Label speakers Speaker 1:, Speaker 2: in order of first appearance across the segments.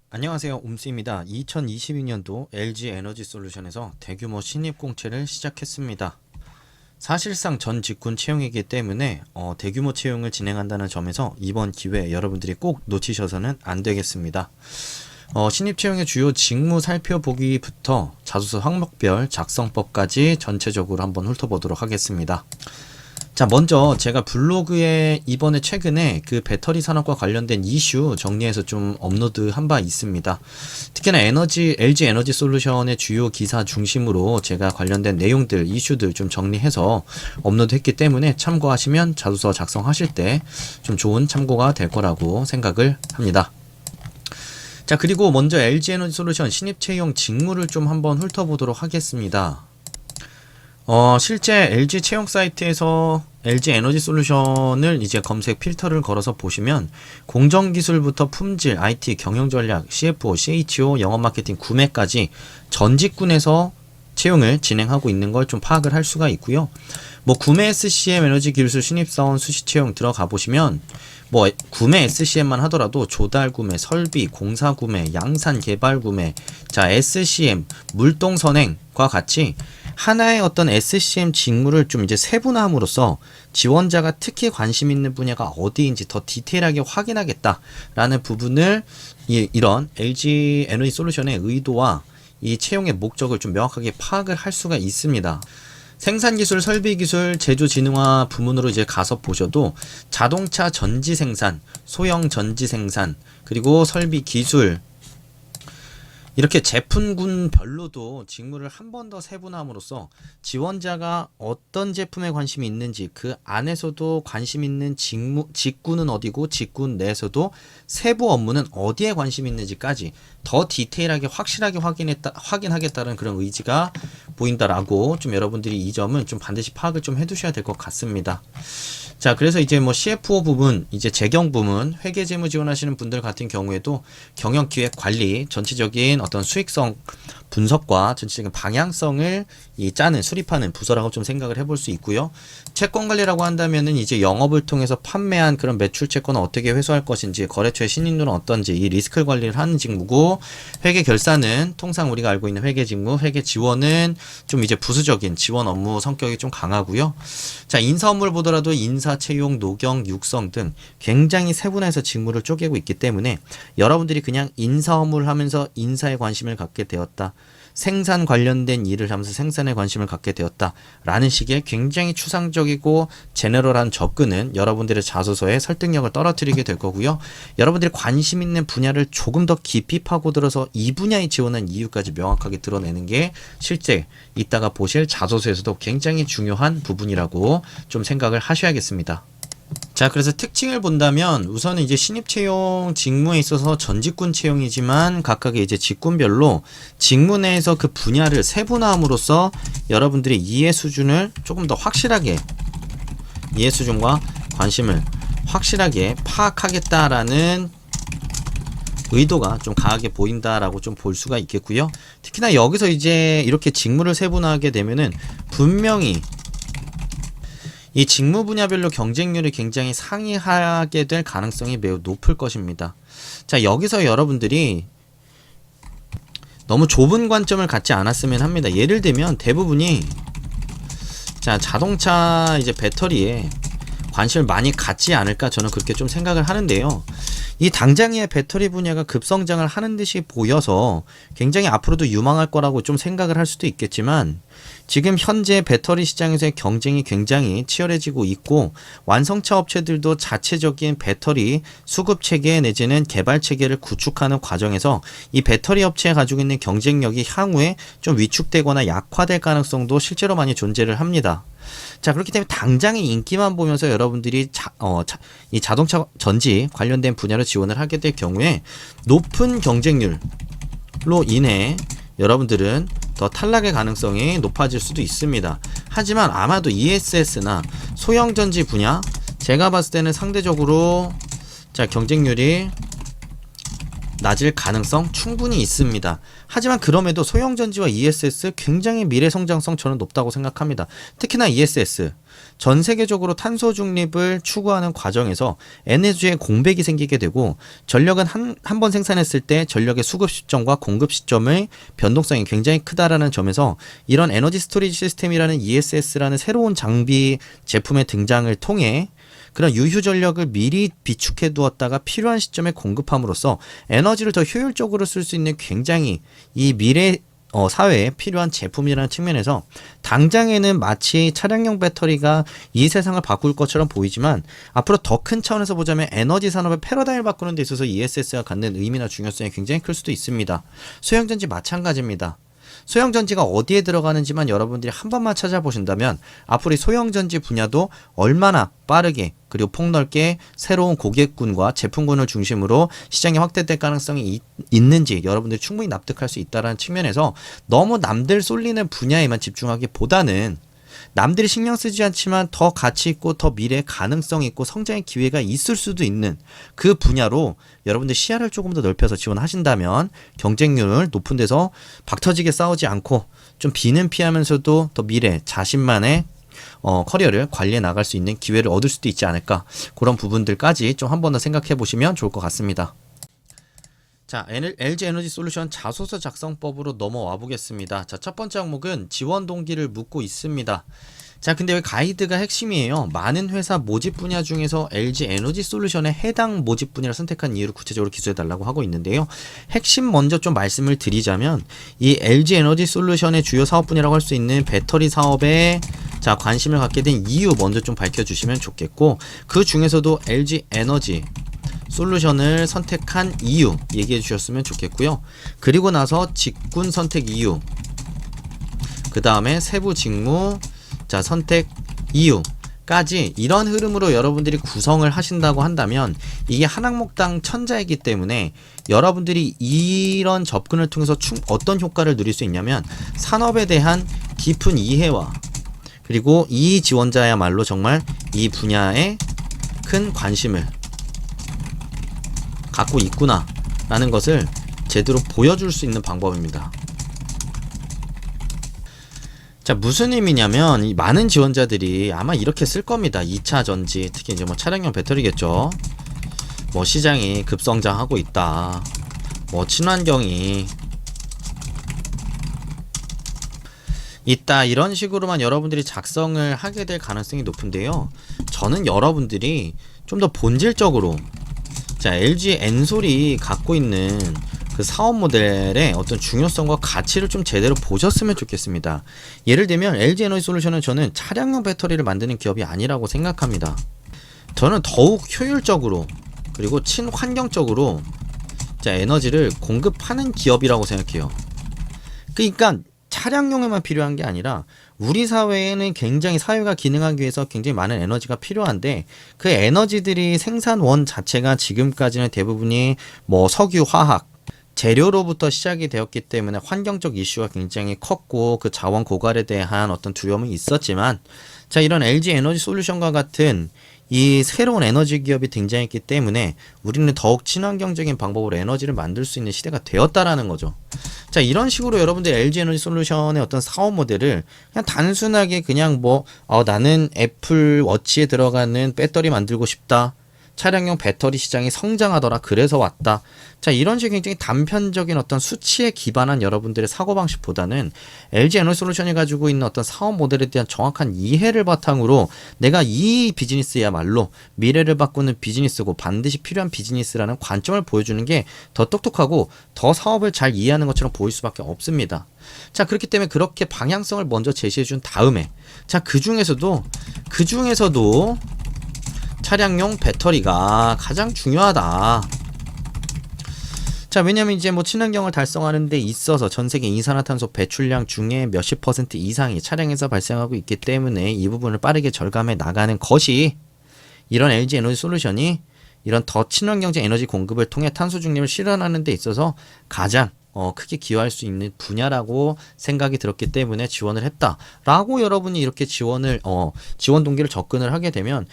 Speaker 1: 안녕하세요. 옴스입니다. 2022년도 LG 에너지 솔루션에서 대규모 신입 공채를 시작했습니다. 사실상 전 직군 채용이기 때문에 대규모 채용을 진행한다는 점에서 이번 기회 여러분들이 꼭 놓치셔서는 안 되겠습니다. 신입 채용의 주요 직무 살펴보기부터 자소서 항목별 작성법까지 전체적으로 한번 훑어보도록 하겠습니다. 자, 먼저 제가 블로그에 이번에 최근에 그 배터리 산업과 관련된 이슈 정리해서 좀 업로드한 바 있습니다. 특히나 LG 에너지 솔루션의 주요 기사 중심으로 제가 관련된 내용들, 이슈들 좀 정리해서 업로드했기 때문에 참고하시면 자소서 작성하실 때 좀 좋은 참고가 될 거라고 생각을 합니다. 자, 그리고 먼저 LG 에너지 솔루션 신입 채용 직무를 좀 한번 훑어보도록 하겠습니다. 실제 LG 채용 사이트에서 LG 에너지 솔루션을 이제 검색 필터를 걸어서 보시면 공정기술부터 품질, IT, 경영전략, CFO, CHO, 영업마케팅, 구매까지 전 직군에서 채용을 진행하고 있는 걸 좀 파악을 할 수가 있고요. 구매 SCM 에너지 기술 신입사원 수시 채용 들어가 보시면 구매 SCM만 하더라도 조달 구매, 설비, 공사 구매, 양산 개발 구매, 자 SCM, 물동 선행과 같이 하나의 어떤 SCM 직무를 좀 이제 세분화함으로써 지원자가 특히 관심 있는 분야가 어디인지 더 디테일하게 확인하겠다라는 부분을 이런 LG 에너지 솔루션의 의도와 이 채용의 목적을 좀 명확하게 파악을 할 수가 있습니다. 생산기술, 설비기술, 제조진흥화 부문으로 이제 가서 보셔도 자동차 전지 생산, 소형 전지 생산, 그리고 설비 기술, 이렇게 제품군별로도 직무를 한 번 더 세분화함으로써 지원자가 어떤 제품에 관심이 있는지 그 안에서도 관심 있는 직군은 어디고 직군 내에서도 세부 업무는 어디에 관심이 있는지까지 더 디테일하게 확실하게 확인하겠다는 그런 의지가 보인다라고 좀 여러분들이 이 점은 좀 반드시 파악을 좀 해두셔야 될 것 같습니다. 자, 그래서 이제 CFO 부분, 이제 재경 부문, 회계 재무 지원하시는 분들 같은 경우에도 경영 기획 관리, 전체적인 어떤 수익성 분석과 전체적인 방향성을 짜는, 수립하는 부서라고 좀 생각을 해볼 수 있고요. 채권 관리라고 한다면은 이제 영업을 통해서 판매한 그런 매출 채권을 어떻게 회수할 것인지, 거래처의 신인도는 어떤지 이 리스크 관리를 하는 직무고, 회계 결산은 통상 우리가 알고 있는 회계 직무, 회계 지원은 좀 이제 부수적인 지원 업무 성격이 좀 강하고요. 자, 인사 업무를 보더라도 인사, 채용, 노경, 육성 등 굉장히 세분화해서 직무를 쪼개고 있기 때문에 여러분들이 그냥 인사 업무를 하면서 인사에 관심을 갖게 되었다, 생산 관련된 일을 하면서 생산에 관심을 갖게 되었다 라는 식의 굉장히 추상적이고 제너럴한 접근은 여러분들의 자소서에 설득력을 떨어뜨리게 될 거고요. 여러분들이 관심 있는 분야를 조금 더 깊이 파고들어서 이 분야에 지원한 이유까지 명확하게 드러내는 게 실제 이따가 보실 자소서에서도 굉장히 중요한 부분이라고 좀 생각을 하셔야겠습니다. 자, 그래서 특징을 본다면 우선은 이제 신입 채용 직무에 있어서 전 직군 채용이지만 각각의 이제 직군별로 직무 내에서 그 분야를 세분화함으로써 여러분들의 이해 수준을 조금 더 확실하게, 이해 수준과 관심을 확실하게 파악하겠다라는 의도가 좀 강하게 보인다라고 좀 볼 수가 있겠고요. 특히나 여기서 이제 이렇게 직무를 세분화하게 되면은 분명히 이 직무 분야별로 경쟁률이 굉장히 상이하게 될 가능성이 매우 높을 것입니다. 자, 여기서 여러분들이 너무 좁은 관점을 갖지 않았으면 합니다. 예를 들면 대부분이 자동차 이제 배터리에 관심을 많이 갖지 않을까 저는 그렇게 좀 생각을 하는데요. 이 당장의 배터리 분야가 급성장을 하는 듯이 보여서 굉장히 앞으로도 유망할 거라고 좀 생각을 할 수도 있겠지만, 지금 현재 배터리 시장에서의 경쟁이 굉장히 치열해지고 있고 완성차 업체들도 자체적인 배터리 수급 체계 내지는 개발 체계를 구축하는 과정에서 이 배터리 업체가 가지고 있는 경쟁력이 향후에 좀 위축되거나 약화될 가능성도 실제로 많이 존재를 합니다. 자, 그렇기 때문에 당장의 인기만 보면서 여러분들이 이 자동차 전지 관련된 분야로 지원을 하게 될 경우에 높은 경쟁률로 인해 여러분들은 더 탈락의 가능성이 높아질 수도 있습니다. 하지만 아마도 ESS나 소형전지 분야, 제가 봤을 때는 상대적으로 경쟁률이 낮을 가능성 충분히 있습니다. 하지만 그럼에도 소형전지와 ESS 굉장히 미래 성장성 저는 높다고 생각합니다. 특히나 ESS 전 세계적으로 탄소 중립을 추구하는 과정에서 에너지의 공백이 생기게 되고 전력은 한 번 생산했을 때 전력의 수급 시점과 공급 시점의 변동성이 굉장히 크다라는 점에서 이런 에너지 스토리지 시스템이라는 ESS라는 새로운 장비 제품의 등장을 통해 그런 유휴 전력을 미리 비축해 두었다가 필요한 시점에 공급함으로써 에너지를 더 효율적으로 쓸 수 있는 굉장히 이 미래 사회에 필요한 제품이라는 측면에서 당장에는 마치 차량용 배터리가 이 세상을 바꿀 것처럼 보이지만 앞으로 더 큰 차원에서 보자면 에너지 산업의 패러다임을 바꾸는 데 있어서 ESS가 갖는 의미나 중요성이 굉장히 클 수도 있습니다. 소형전지 마찬가지입니다. 소형전지가 어디에 들어가는지만 여러분들이 한 번만 찾아보신다면 앞으로 이 소형전지 분야도 얼마나 빠르게 그리고 폭넓게 새로운 고객군과 제품군을 중심으로 시장이 확대될 가능성이 있는지 여러분들이 충분히 납득할 수 있다는 측면에서 너무 남들 쏠리는 분야에만 집중하기보다는 남들이 신경 쓰지 않지만 더 가치 있고 더 미래의 가능성 있고 성장의 기회가 있을 수도 있는 그 분야로 여러분들 시야를 조금 더 넓혀서 지원하신다면 경쟁률을 높은 데서 박터지게 싸우지 않고 좀 비는 피하면서도 더 미래 자신만의 커리어를 관리해 나갈 수 있는 기회를 얻을 수도 있지 않을까, 그런 부분들까지 좀 한 번 더 생각해 보시면 좋을 것 같습니다. 자, LG 에너지 솔루션 자소서 작성법으로 넘어와 보겠습니다. 자, 첫 번째 항목은 지원 동기를 묻고 있습니다. 자, 근데 왜 가이드가 핵심이에요. 많은 회사 모집 분야 중에서 LG 에너지 솔루션에 해당 모집 분야를 선택한 이유를 구체적으로 기술해 달라고 하고 있는데요. 핵심 먼저 좀 말씀을 드리자면 이 LG 에너지 솔루션의 주요 사업 분야라고 할 수 있는 배터리 사업에 자, 관심을 갖게 된 이유 먼저 좀 밝혀주시면 좋겠고, 그 중에서도 LG 에너지 솔루션을 선택한 이유 얘기해 주셨으면 좋겠고요. 그리고 나서 직군 선택 이유, 그 다음에 세부 직무 자 선택 이유까지 이런 흐름으로 여러분들이 구성을 하신다고 한다면 이게 한 항목당 1000자이기 때문에 여러분들이 이런 접근을 통해서 어떤 효과를 누릴 수 있냐면 산업에 대한 깊은 이해와 그리고 이 지원자야말로 정말 이 분야에 큰 관심을 갖고 있구나 라는 것을 제대로 보여줄 수 있는 방법입니다. 자, 무슨 의미냐면 이 많은 지원자들이 아마 이렇게 쓸 겁니다. 2차 전지, 특히 이제 뭐 차량용 배터리겠죠. 뭐 시장이 급성장하고 있다, 뭐 친환경이 있다, 이런 식으로만 여러분들이 작성을 하게 될 가능성이 높은데요. 저는 여러분들이 좀 더 본질적으로 자, LG 엔솔이 갖고 있는 그 사업 모델의 어떤 중요성과 가치를 좀 제대로 보셨으면 좋겠습니다. 예를 들면 LG 에너지 솔루션은 저는 차량용 배터리를 만드는 기업이 아니라고 생각합니다. 저는 더욱 효율적으로 그리고 친환경적으로 자, 에너지를 공급하는 기업이라고 생각해요. 그러니까 차량용에만 필요한 게 아니라 우리 사회에는 굉장히 사회가 기능하기 위해서 굉장히 많은 에너지가 필요한데 그 에너지들이 생산원 자체가 지금까지는 대부분이 뭐 석유, 화학 재료로부터 시작이 되었기 때문에 환경적 이슈가 굉장히 컸고 그 자원 고갈에 대한 어떤 두려움이 있었지만 자, 이런 LG 에너지 솔루션과 같은 이 새로운 에너지 기업이 등장했기 때문에 우리는 더욱 친환경적인 방법으로 에너지를 만들 수 있는 시대가 되었다라는 거죠. 자, 이런 식으로 여러분들 LG 에너지 솔루션의 어떤 사업 모델을 그냥 단순하게 그냥 뭐 나는 애플 워치에 들어가는 배터리 만들고 싶다, 차량용 배터리 시장이 성장하더라 그래서 왔다, 자, 이런 식의 굉장히 단편적인 어떤 수치에 기반한 여러분들의 사고방식보다는 LG 에너지 솔루션이 가지고 있는 어떤 사업 모델에 대한 정확한 이해를 바탕으로 내가 이 비즈니스야말로 미래를 바꾸는 비즈니스고 반드시 필요한 비즈니스라는 관점을 보여주는 게 더 똑똑하고 더 사업을 잘 이해하는 것처럼 보일 수밖에 없습니다. 자, 그렇기 때문에 그렇게 방향성을 먼저 제시해 준 다음에 자, 그 중에서도 차량용 배터리가 가장 중요하다. 자, 왜냐면 이제 뭐 친환경을 달성하는 데 있어서 전 세계 이산화탄소 배출량 중에 몇십 % 이상이 차량에서 발생하고 있기 때문에 이 부분을 빠르게 절감해 나가는 것이 이런 LG 에너지 솔루션이 이런 더 친환경적 에너지 공급을 통해 탄소 중립을 실현하는 데 있어서 가장 크게 기여할 수 있는 분야라고 생각이 들었기 때문에 지원을 했다라고 여러분이 이렇게 지원 동기를 접근을 하게 되면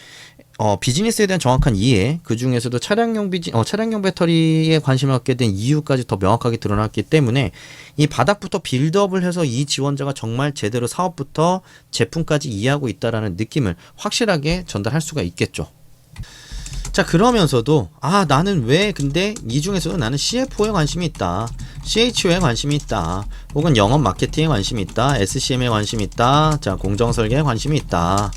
Speaker 1: 비즈니스에 대한 정확한 이해, 그 중에서도 차량용 배터리에 관심을 갖게 된 이유까지 더 명확하게 드러났기 때문에 이 바닥부터 빌드업을 해서 이 지원자가 정말 제대로 사업부터 제품까지 이해하고 있다라는 느낌을 확실하게 전달할 수가 있겠죠. 자, 그러면서도 나는 왜 근데 이 중에서도 나는 CFO에 관심이 있다, CHO에 관심이 있다, 혹은 영업 마케팅에 관심이 있다, SCM에 관심이 있다, 자, 공정 설계에 관심이 있다.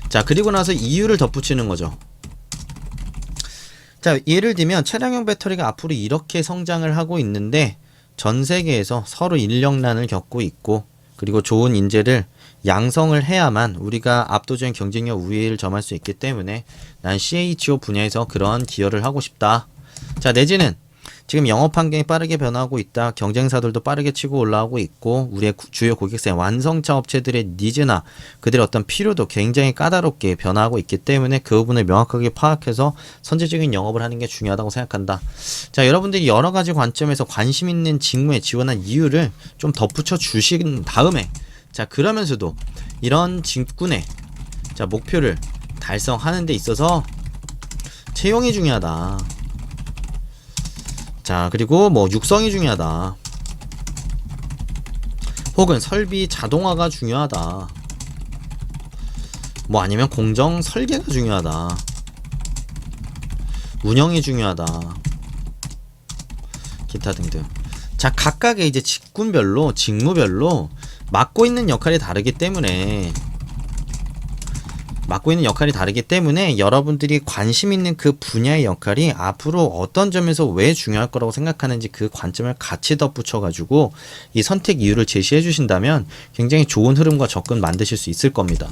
Speaker 1: 자, 그리고 나서 이유를 덧붙이는 거죠. 자, 예를 들면 차량용 배터리가 앞으로 이렇게 성장을 하고 있는데 전 세계에서 서로 인력난을 겪고 있고, 그리고 좋은 인재를 양성을 해야만 우리가 압도적인 경쟁력 우위를 점할 수 있기 때문에 난 CHO 분야에서 그런 기여를 하고 싶다. 자, 내지는 지금 영업 환경이 빠르게 변화하고 있다. 경쟁사들도 빠르게 치고 올라오고 있고, 우리의 주요 고객사의 완성차 업체들의 니즈나 그들의 어떤 필요도 굉장히 까다롭게 변화하고 있기 때문에 그 부분을 명확하게 파악해서 선제적인 영업을 하는 게 중요하다고 생각한다. 자, 여러분들이 여러 가지 관점에서 관심 있는 직무에 지원한 이유를 좀 덧붙여 주신 다음에, 자, 그러면서도 이런 직군의 목표를 달성하는 데 있어서 채용이 중요하다. 자, 그리고 육성이 중요하다, 혹은 설비 자동화가 중요하다, 아니면 공정 설계가 중요하다, 운영이 중요하다, 기타 등등. 자, 각각의 이제 직군별로, 직무별로 맡고 있는 역할이 다르기 때문에 여러분들이 관심 있는 그 분야의 역할이 앞으로 어떤 점에서 왜 중요할 거라고 생각하는지 그 관점을 같이 덧붙여 가지고 이 선택 이유를 제시해 주신다면 굉장히 좋은 흐름과 접근 만드실 수 있을 겁니다.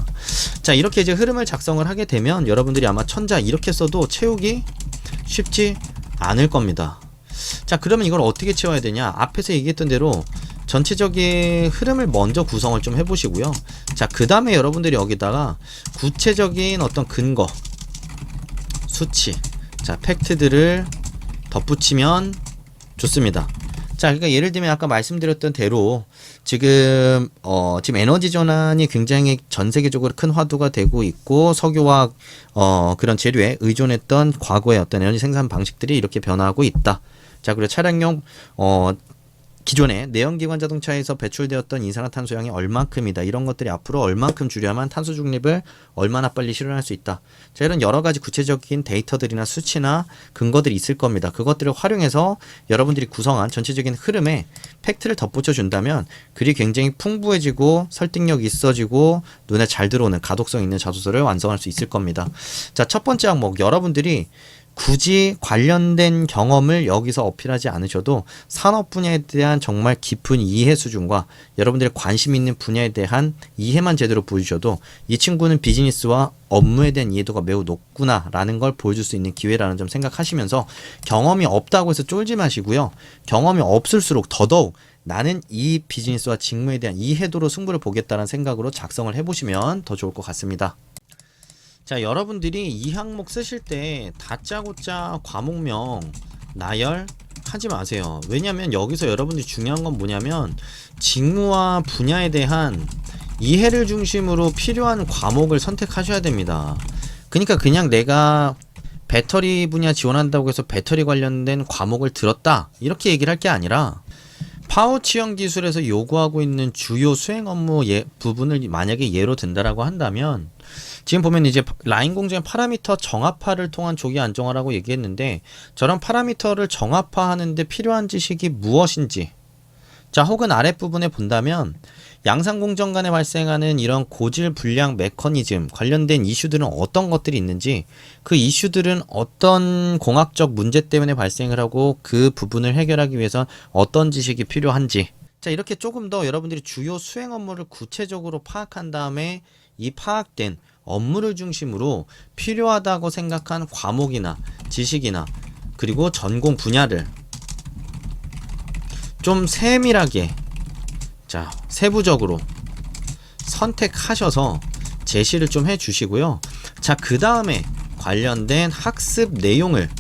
Speaker 1: 자, 이렇게 이제 흐름을 작성을 하게 되면 여러분들이 아마 천자 이렇게 써도 채우기 쉽지 않을 겁니다. 자, 그러면 이걸 어떻게 채워야 되냐? 앞에서 얘기했던 대로 전체적인 흐름을 먼저 구성을 좀 해보시고요. 자, 그 다음에 여러분들이 여기다가 구체적인 어떤 근거, 수치, 자, 팩트들을 덧붙이면 좋습니다. 자, 그러니까 예를 들면 아까 말씀드렸던 대로 지금 에너지 전환이 굉장히 전 세계적으로 큰 화두가 되고 있고, 석유화학 그런 재료에 의존했던 과거의 어떤 에너지 생산 방식들이 이렇게 변화하고 있다. 자, 그리고 차량용 기존의 내연기관 자동차에서 배출되었던 이산화탄소량이 얼만큼이다. 이런 것들이 앞으로 얼만큼 줄여야만 탄소 중립을 얼마나 빨리 실현할 수 있다. 자, 이런 여러 가지 구체적인 데이터들이나 수치나 근거들이 있을 겁니다. 그것들을 활용해서 여러분들이 구성한 전체적인 흐름에 팩트를 덧붙여 준다면 글이 굉장히 풍부해지고 설득력이 있어지고 눈에 잘 들어오는 가독성 있는 자소서를 완성할 수 있을 겁니다. 자, 첫 번째 항목, 여러분들이 굳이 관련된 경험을 여기서 어필하지 않으셔도 산업 분야에 대한 정말 깊은 이해 수준과 여러분들의 관심 있는 분야에 대한 이해만 제대로 보여주셔도 이 친구는 비즈니스와 업무에 대한 이해도가 매우 높구나 라는 걸 보여줄 수 있는 기회라는 점 생각하시면서, 경험이 없다고 해서 쫄지 마시고요. 경험이 없을수록 더더욱 나는 이 비즈니스와 직무에 대한 이해도로 승부를 보겠다는 생각으로 작성을 해보시면 더 좋을 것 같습니다. 자, 여러분들이 이 항목 쓰실 때 다짜고짜 과목명 나열 하지 마세요. 왜냐면 여기서 여러분들이 중요한 건 뭐냐면 직무와 분야에 대한 이해를 중심으로 필요한 과목을 선택하셔야 됩니다. 그러니까 그냥 내가 배터리 분야 지원한다고 해서 배터리 관련된 과목을 들었다 이렇게 얘기를 할 게 아니라, 파워치형 기술에서 요구하고 있는 주요 수행 업무 부분을 만약에 예로 든다라고 한다면, 지금 보면 이제 라인 공정의 파라미터 정합화를 통한 조기 안정화라고 얘기했는데, 저런 파라미터를 정합화하는데 필요한 지식이 무엇인지, 자, 혹은 아랫부분에 본다면 양산 공정 간에 발생하는 이런 고질 불량 메커니즘 관련된 이슈들은 어떤 것들이 있는지, 그 이슈들은 어떤 공학적 문제 때문에 발생을 하고 그 부분을 해결하기 위해서 어떤 지식이 필요한지, 자, 이렇게 조금 더 여러분들이 주요 수행 업무를 구체적으로 파악한 다음에 이 파악된 업무를 중심으로 필요하다고 생각한 과목이나 지식이나 그리고 전공 분야를 좀 세밀하게, 자, 세부적으로 선택하셔서 제시를 좀 해주시고요. 자, 그 다음에 관련된 학습 내용을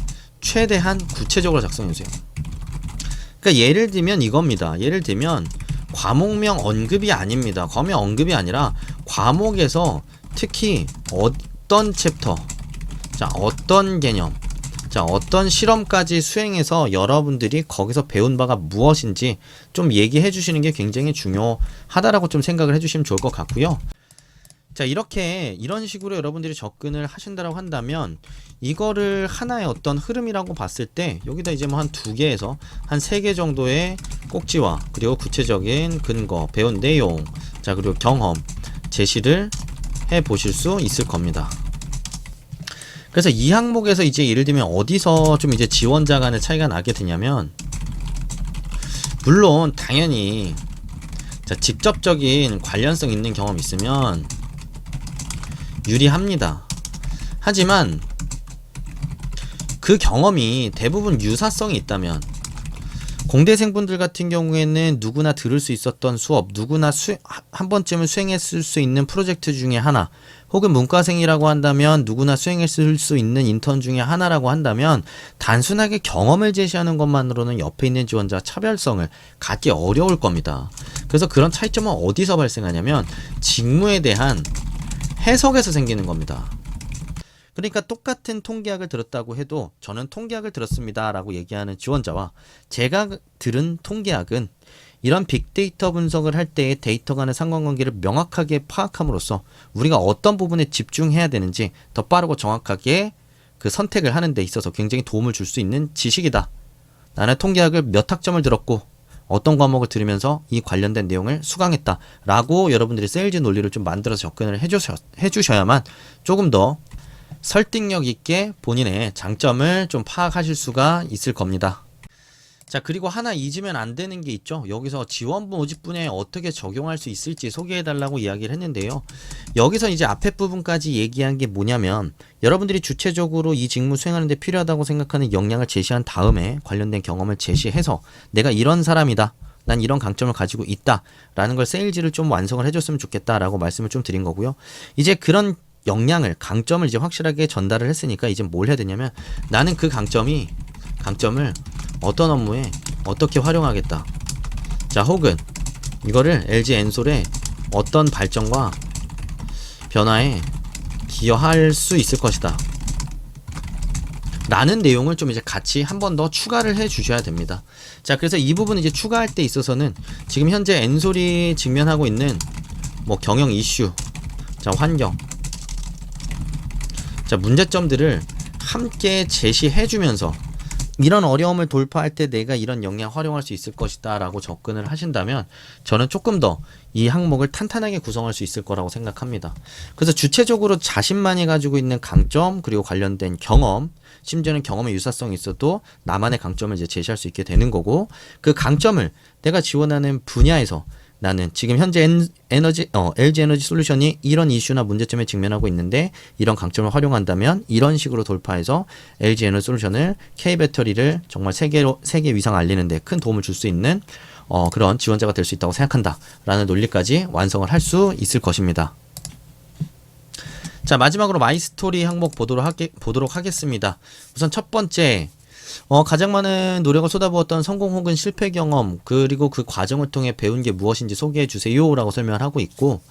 Speaker 1: 최대한 구체적으로 작성해주세요. 그러니까 예를 들면 이겁니다. 예를 들면 과목명 언급이 아닙니다. 과목명 언급이 아니라 과목에서 특히 어떤 챕터, 자, 어떤 개념, 자, 어떤 실험까지 수행해서 여러분들이 거기서 배운 바가 무엇인지 좀 얘기해 주시는 게 굉장히 중요하다라고 좀 생각을 해 주시면 좋을 것 같고요. 자, 이런 식으로 여러분들이 접근을 하신다라고 한다면 이거를 하나의 어떤 흐름이라고 봤을 때 여기다 이제 뭐 한 2개에서 한 3개 정도의 꼭지와 그리고 구체적인 근거, 배운 내용, 자, 그리고 경험 제시를 해 보실 수 있을 겁니다. 그래서 이 항목에서 이제 예를 들면 어디서 좀 이제 지원자 간의 차이가 나게 되냐면, 물론 당연히 자, 직접적인 관련성 있는 경험이 있으면 유리합니다. 하지만 그 경험이 대부분 유사성이 있다면, 공대생분들 같은 경우에는 누구나 들을 수 있었던 수업, 누구나 한 번쯤은 수행했을 수 있는 프로젝트 중에 하나, 혹은 문과생이라고 한다면 누구나 수행했을 수 있는 인턴 중에 하나라고 한다면, 단순하게 경험을 제시하는 것만으로는 옆에 있는 지원자 차별성을 갖기 어려울 겁니다. 그래서 그런 차이점은 어디서 발생하냐면 직무에 대한 해석에서 생기는 겁니다. 그러니까 똑같은 통계학을 들었다고 해도 저는 통계학을 들었습니다 라고 얘기하는 지원자와 제가 들은 통계학은 이런 빅데이터 분석을 할 때의 데이터 간의 상관관계를 명확하게 파악함으로써 우리가 어떤 부분에 집중해야 되는지 더 빠르고 정확하게 그 선택을 하는 데 있어서 굉장히 도움을 줄 수 있는 지식이다. 나는 통계학을 몇 학점을 들었고 어떤 과목을 들으면서 이 관련된 내용을 수강했다 라고 여러분들이 세일즈 논리를 좀 만들어서 접근을 해주셔야만 조금 더 설득력 있게 본인의 장점을 좀 파악하실 수가 있을 겁니다. 자, 그리고 하나 잊으면 안 되는 게 있죠. 여기서 지원부 모집분야에 어떻게 적용할 수 있을지 소개해달라고 이야기를 했는데요. 여기서 이제 앞에 부분까지 얘기한 게 뭐냐면, 여러분들이 주체적으로 이 직무 수행하는 데 필요하다고 생각하는 역량을 제시한 다음에 관련된 경험을 제시해서 내가 이런 사람이다, 난 이런 강점을 가지고 있다 라는 걸 세일즈를 좀 완성을 해줬으면 좋겠다 라고 말씀을 좀 드린 거고요. 이제 그런 역량을, 강점을 이제 확실하게 전달을 했으니까 이제 뭘 해야 되냐면, 나는 그 강점을 어떤 업무에 어떻게 활용하겠다. 자, 혹은 이거를 LG 엔솔의 어떤 발전과 변화에 기여할 수 있을 것이다 라는 내용을 좀 이제 같이 한 번 더 추가를 해 주셔야 됩니다. 자, 그래서 이 부분 이제 추가할 때 있어서는 지금 현재 엔솔이 직면하고 있는 뭐 경영 이슈, 자, 환경, 자, 문제점들을 함께 제시해 주면서 이런 어려움을 돌파할 때 내가 이런 역량 활용할 수 있을 것이다 라고 접근을 하신다면 저는 조금 더 이 항목을 탄탄하게 구성할 수 있을 거라고 생각합니다. 그래서 주체적으로 자신만이 가지고 있는 강점, 그리고 관련된 경험, 심지어는 경험의 유사성이 있어도 나만의 강점을 이제 제시할 수 있게 되는 거고, 그 강점을 내가 지원하는 분야에서 나는 지금 현재 LG 에너지 솔루션이 이런 이슈나 문제점에 직면하고 있는데 이런 강점을 활용한다면 이런 식으로 돌파해서 LG 에너지 솔루션을 K배터리를 정말 세계 위상 알리는 데 큰 도움을 줄 수 있는 그런 지원자가 될 수 있다고 생각한다 라는 논리까지 완성을 할 수 있을 것입니다. 자, 마지막으로 마이스토리 항목 보도록 하겠습니다. 우선 첫 번째, 가장 많은 노력을 쏟아부었던 성공 혹은 실패 경험, 그리고 그 과정을 통해 배운 게 무엇인지 소개해 주세요 라고 설명을 하고 있고,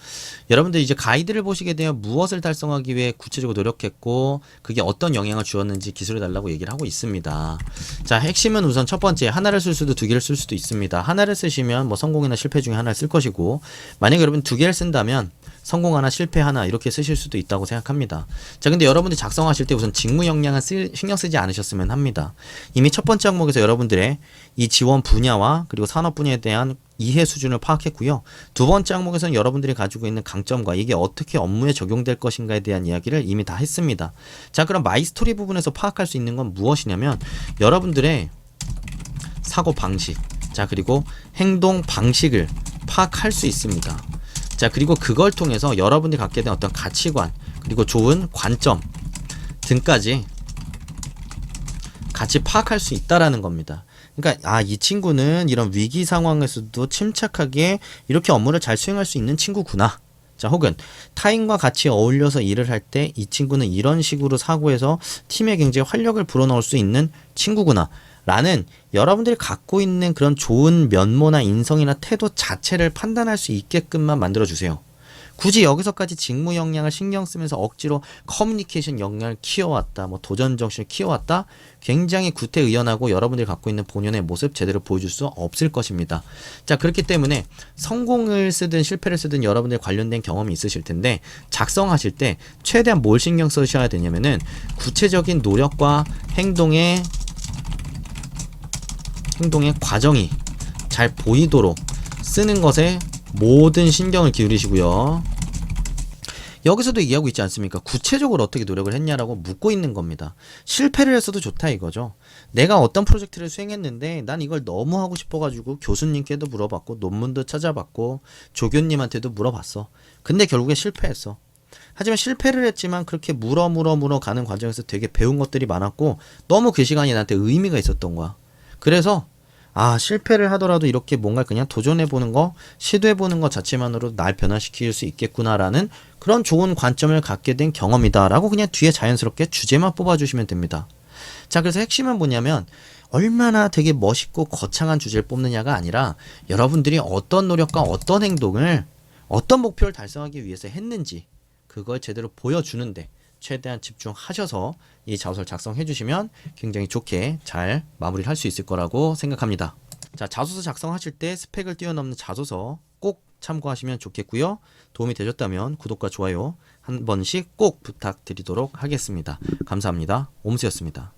Speaker 1: 여러분들 이제 가이드를 보시게 되면 무엇을 달성하기 위해 구체적으로 노력했고 그게 어떤 영향을 주었는지 기술해 달라고 얘기를 하고 있습니다. 자, 핵심은 우선 첫 번째, 하나를 쓸 수도 2개를 쓸 수도 있습니다. 하나를 쓰시면 뭐 성공이나 실패 중에 하나를 쓸 것이고, 만약에 여러분 2개를 쓴다면 성공 하나, 실패 하나 이렇게 쓰실 수도 있다고 생각합니다. 자, 근데 여러분들이 작성하실 때 우선 직무 역량은 신경 쓰지 않으셨으면 합니다. 이미 첫 번째 항목에서 여러분들의 이 지원 분야와 그리고 산업 분야에 대한 이해 수준을 파악했고요. 두 번째 항목에서는 여러분들이 가지고 있는 강점과 이게 어떻게 업무에 적용될 것인가에 대한 이야기를 이미 다 했습니다. 자, 그럼 마이스토리 부분에서 파악할 수 있는 건 무엇이냐면 여러분들의 사고 방식, 자, 그리고 행동 방식을 파악할 수 있습니다. 자, 그리고 그걸 통해서 여러분들이 갖게 된 어떤 가치관, 그리고 좋은 관점 등까지 같이 파악할 수 있다라는 겁니다. 그러니까 이 친구는 이런 위기 상황에서도 침착하게 이렇게 업무를 잘 수행할 수 있는 친구구나. 자, 혹은 타인과 같이 어울려서 일을 할 때 이 친구는 이런 식으로 사고해서 팀에 굉장히 활력을 불어넣을 수 있는 친구구나 라는 여러분들이 갖고 있는 그런 좋은 면모나 인성이나 태도 자체를 판단할 수 있게끔만 만들어주세요. 굳이 여기서까지 직무 역량을 신경 쓰면서 억지로 커뮤니케이션 역량을 키워왔다, 뭐 도전 정신을 키워왔다, 굉장히 구태의연하고 여러분들이 갖고 있는 본연의 모습 제대로 보여줄 수 없을 것입니다. 자, 그렇기 때문에 성공을 쓰든 실패를 쓰든 여러분들 관련된 경험이 있으실 텐데, 작성하실 때 최대한 뭘 신경 쓰셔야 되냐면은 구체적인 노력과 행동의 과정이 잘 보이도록 쓰는 것에 모든 신경을 기울이시고요. 여기서도 얘기하고 있지 않습니까? 구체적으로 어떻게 노력을 했냐라고 묻고 있는 겁니다. 실패를 했어도 좋다 이거죠. 내가 어떤 프로젝트를 수행했는데 난 이걸 너무 하고 싶어가지고 교수님께도 물어봤고 논문도 찾아봤고 조교님한테도 물어봤어. 근데 결국에 실패했어. 하지만 실패를 했지만 그렇게 물어 가는 과정에서 되게 배운 것들이 많았고 너무 그 시간이 나한테 의미가 있었던 거야. 그래서 실패를 하더라도 이렇게 뭔가 그냥 도전해보는 거, 시도해보는 것 자체만으로 날 변화시킬 수 있겠구나라는 그런 좋은 관점을 갖게 된 경험이다라고 그냥 뒤에 자연스럽게 주제만 뽑아주시면 됩니다. 자, 그래서 핵심은 뭐냐면 얼마나 되게 멋있고 거창한 주제를 뽑느냐가 아니라 여러분들이 어떤 노력과 어떤 행동을 어떤 목표를 달성하기 위해서 했는지 그걸 제대로 보여주는데 최대한 집중하셔서 이 자소서를 작성해 주시면 굉장히 좋게 잘 마무리를 할 수 있을 거라고 생각합니다. 자, 자소서 작성하실 때 스펙을 뛰어넘는 자소서 꼭 참고하시면 좋겠고요. 도움이 되셨다면 구독과 좋아요 한 번씩 꼭 부탁드리도록 하겠습니다. 감사합니다. 옴수였습니다.